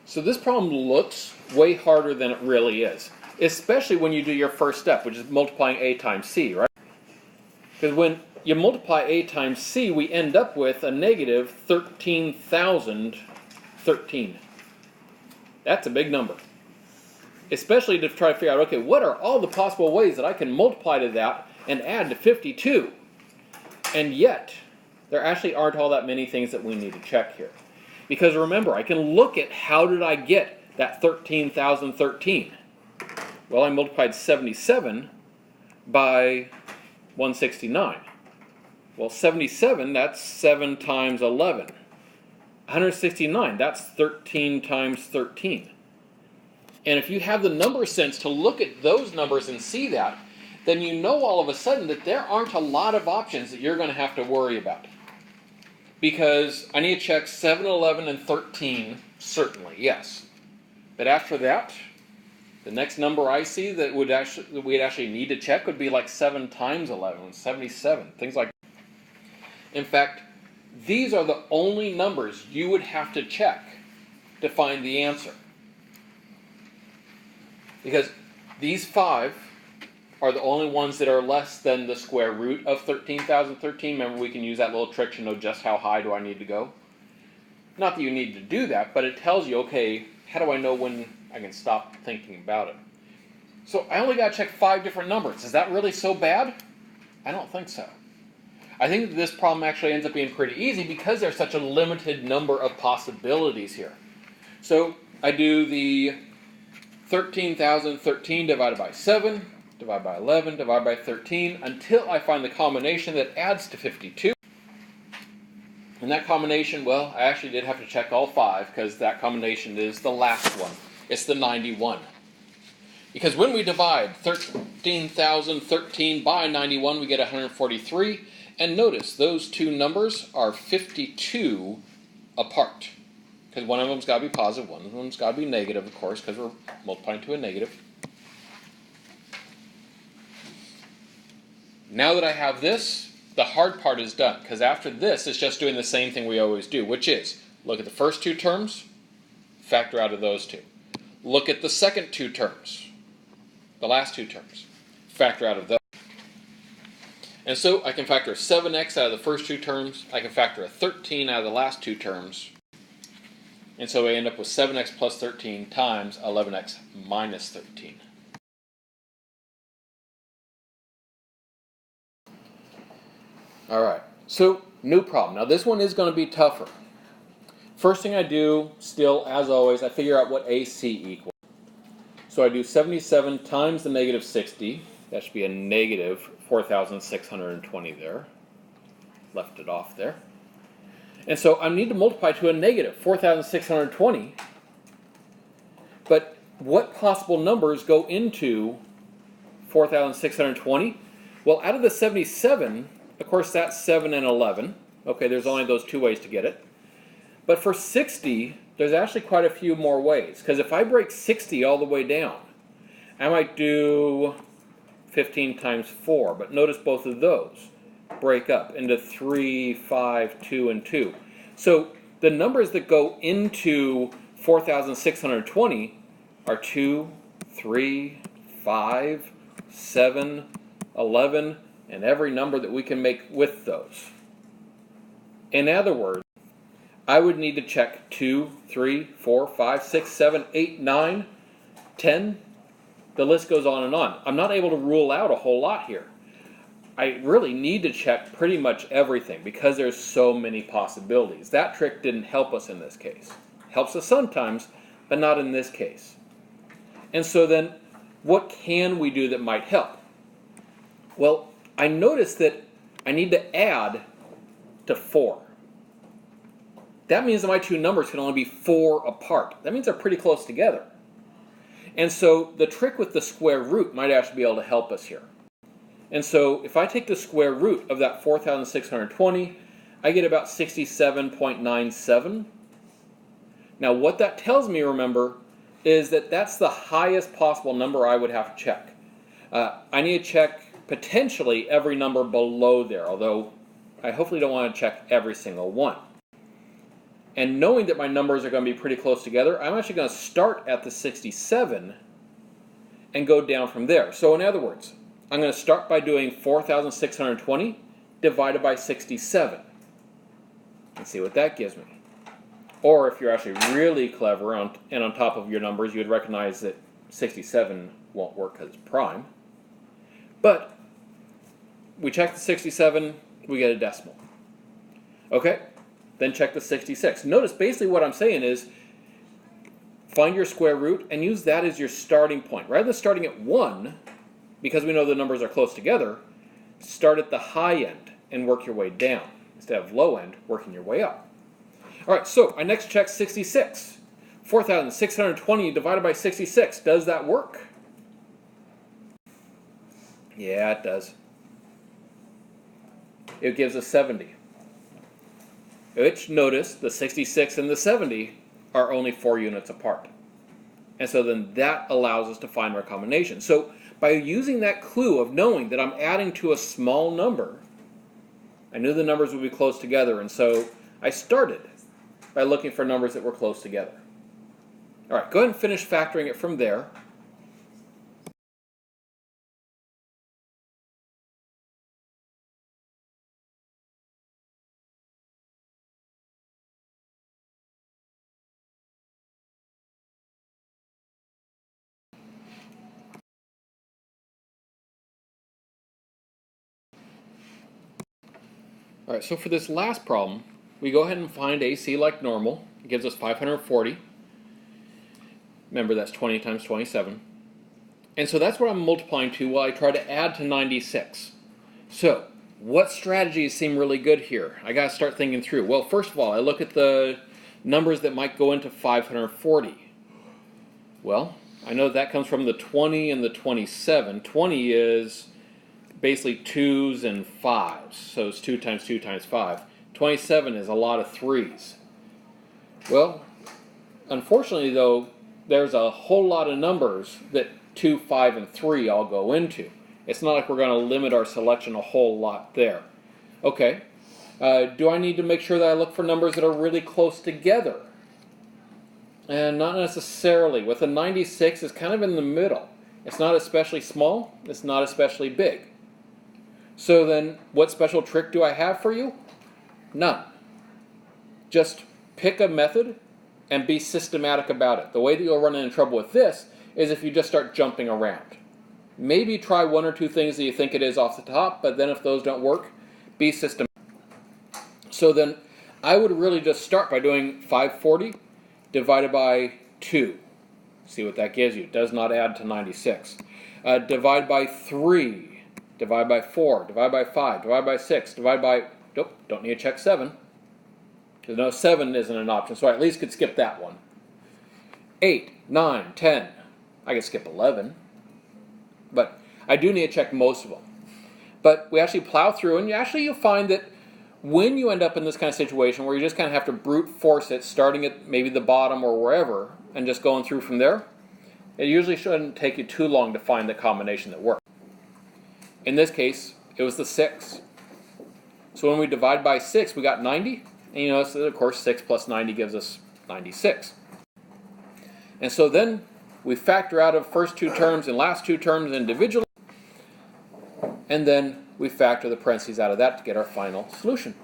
So this problem looks way harder than it really is, especially when you do your first step, which is multiplying a times c, right? Because when you multiply a times c, we end up with a negative 13,013. That's a big number. Especially to try to figure out, okay, what are all the possible ways that I can multiply to that and add to 52? And yet, there actually aren't all that many things that we need to check here. Because remember, I can look at how did I get that 13,013. Well, I multiplied 77 by 169. Well, 77, that's 7 times 11. 169, that's 13 times 13. And if you have the number sense to look at those numbers and see that, then you know all of a sudden that there aren't a lot of options that you're going to have to worry about. Because I need to check 7, 11, and 13, certainly, yes. But after that, the next number I see that we'd actually need to check would be like 7 times 11, 77, things like that. In fact, these are the only numbers you would have to check to find the answer. Because these 5 are the only ones that are less than the square root of 13,013. Remember, we can use that little trick to know just how high do I need to go. Not that you need to do that, but it tells you, okay, how do I know when I can stop thinking about it? So I only got to check 5 different numbers. Is that really so bad? I don't think so. I think that this problem actually ends up being pretty easy because there's such a limited number of possibilities here. So I do the 13,013 divided by 7, divide by 11, divide by 13, until I find the combination that adds to 52. And that combination, well, I actually did have to check all 5 because that combination is the last one. It's the 91. Because when we divide 13,013 by 91, we get 143. And notice, those two numbers are 52 apart. Because one of them's got to be positive, one of them's got to be negative, of course, because we're multiplying to a negative. Now that I have this, the hard part is done, because after this, it's just doing the same thing we always do, which is look at the first 2 terms, factor out of those 2. Look at the second 2 terms, the last 2 terms, factor out of those. And so I can factor a 7x out of the first 2 terms, I can factor a 13 out of the last 2 terms, and so I end up with 7x plus 13 times 11x minus 13. All right, so new problem. Now this one is going to be tougher. First thing I do, still as always, I figure out what AC equals. So I do 77 times the negative 60. That should be a negative 4,620 there. Left it off there. And so I need to multiply to a negative 4,620. But what possible numbers go into 4,620? Well, out of the 77, of course, that's 7 and 11. Okay, there's only those 2 ways to get it. But for 60, there's actually quite a few more ways. Because if I break 60 all the way down, I might do 15 times 4. But notice both of those break up into 3, 5, 2, and 2. So the numbers that go into 4,620 are 2, 3, 5, 7, 11, and every number that we can make with those. In other words, I would need to check 2, 3, 4, 5, 6, 7, 8, 9, 10. The list goes on and on. I'm not able to rule out a whole lot here. I really need to check pretty much everything because there's so many possibilities. That trick didn't help us in this case. Helps us sometimes, but not in this case. And so then, what can we do that might help? Well, I noticed that I need to add to 4. That means that my 2 numbers can only be 4 apart. That means they're pretty close together. And so the trick with the square root might actually be able to help us here. And so if I take the square root of that 4,620, I get about 67.97. Now what that tells me, remember, is that that's the highest possible number I would have to check. I need to check potentially every number below there, although I hopefully don't want to check every single one. And knowing that my numbers are going to be pretty close together, I'm actually going to start at the 67 and go down from there. So in other words, I'm going to start by doing 4,620 divided by 67 and see what that gives me. Or if you're actually really clever and on top of your numbers, you would recognize that 67 won't work because it's prime. But we check the 67, we get a decimal. Okay, then check the 66. Notice basically what I'm saying is find your square root and use that as your starting point. Rather than starting at 1, because we know the numbers are close together, start at the high end and work your way down. Instead of low end, working your way up. All right, so I next check 66. 4,620 divided by 66. Does that work? Yeah, it does. It gives us 70. Which, notice, the 66 and the 70 are only 4 units apart. And so then that allows us to find our combination. So by using that clue of knowing that I'm adding to a small number, I knew the numbers would be close together, and so I started by looking for numbers that were close together. All right, go ahead and finish factoring it from there. All right, so for this last problem, we go ahead and find AC like normal. It gives us 540. Remember, that's 20 times 27. And so that's what I'm multiplying to while I try to add to 96. So what strategies seem really good here? I got to start thinking through. Well, first of all, I look at the numbers that might go into 540. Well, I know that comes from the 20 and the 27. 20 is basically 2s and 5s, so it's 2 times 2 times 5. 27 is a lot of 3s. Well, unfortunately though, there's a whole lot of numbers that 2, 5, and 3 all go into. It's not like we're going to limit our selection a whole lot there. Okay, do I need to make sure that I look for numbers that are really close together? And not necessarily. With a 96, it's kind of in the middle. It's not especially small, it's not especially big. So then, what special trick do I have for you? None. Just pick a method and be systematic about it. The way that you'll run into trouble with this is if you just start jumping around. Maybe try 1 or 2 things that you think it is off the top, but then if those don't work, be systematic. So then, I would really just start by doing 540 divided by 2. See what that gives you. It does not add to 96. Divide by 3. Divide by 4, divide by 5, divide by 6, divide by, nope, don't need to check 7. Because no, 7 isn't an option, so I at least could skip that one. 8, 9, 10, I could skip 11. But I do need to check most of them. But we actually plow through, and you'll find that when you end up in this kind of situation where you just kind of have to brute force it, starting at maybe the bottom or wherever, and just going through from there, it usually shouldn't take you too long to find the combination that works. In this case, it was the 6. So when we divide by 6, we got 90. And you notice that, of course, 6 plus 90 gives us 96. And so then we factor out of first 2 terms and last 2 terms individually. And then we factor the parentheses out of that to get our final solution.